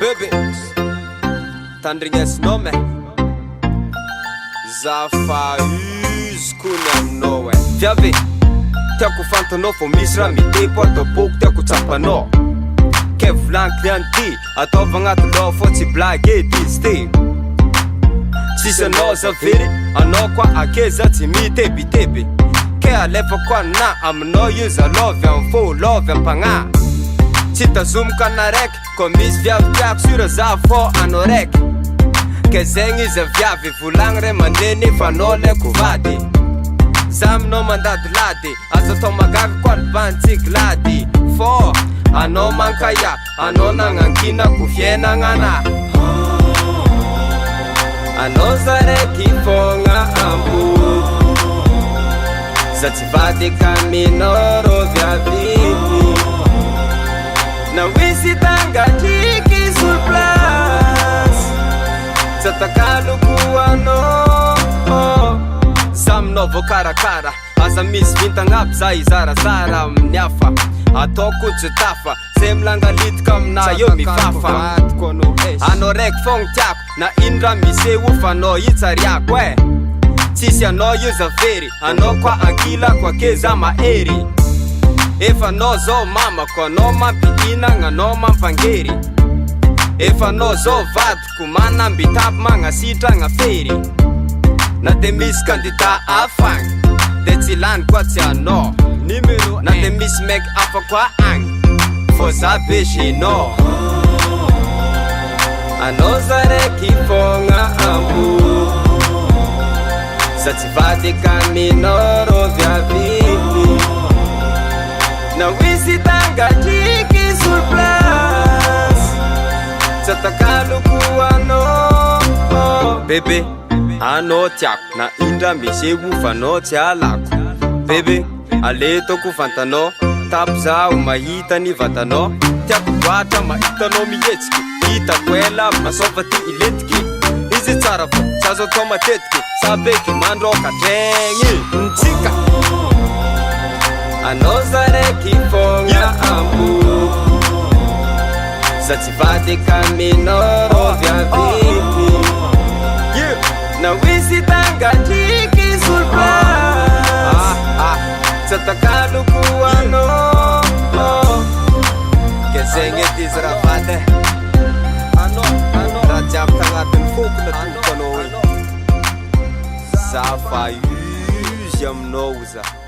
Bebe tandrignesinao me zafa uziko ny aminao viavy tiako fantanao fô misy raha mitepo atao-poko tiako tsapanao ke volaniko niany ty ataova agnaty lao fô tsy blague edy izy ty tsisy anao zavery anao koa akeza tsy mitebiteby ke alefa koa na aminao io zalovy am fô lovy am-pagna tsy tazomoko ana raiky koa misy viavy tiako sura za fô anao raiky ke zegny izy viavy volagny ray mandre nefa anao laiko vady za aminao mandady lady azo atao magaga koa libantsiky lady fô anao mankaya anao nagnankinako fiainagnana anao za raiky fogna ambo za tsy vady kaminao rô viavy na wisy tangatriky sur place za takaloko anao za aminao vao karakara aza misy vintagnaby za izarazara amin'ny hafa ataoko tsy tafa zay milangalitika amina eo mifafa anao raiky fogna tiako na ino raha miseo fa anao itsariako tsisy anao io zavery anao koa ankilako ake za mahery efa anao zao mamako anao mampihinagna anao mampangery efa anao zao vadiko manambitamby magnasitragna fery na de misy kandida afagny de tsy lany koa tsy anao numero na de misy maiky afa koa agny fô za be genao anao za raiky fogna ambo za tsy vady kaminao rô viavy na wisy tangatriky sur place za takaloko anao bebe anao tiako na indra misy fa anao tsy alako bebe aletako fantanao tapo zaho mahita ny vatanao tiako goatra mahitanao mihetsiky hitako ela masova ty iletiky izy tsara fô tsy azo atao matetiky sabeky mandroka tregny ntsika anao za raiky fogna ambo za tsy vady kaminao rô viavy na wisy tangatriky sur place za takaloko anao ke zegny edy izy raha vady raha jiaby tagnatin'ny foko natolokanao za fa izy aminao za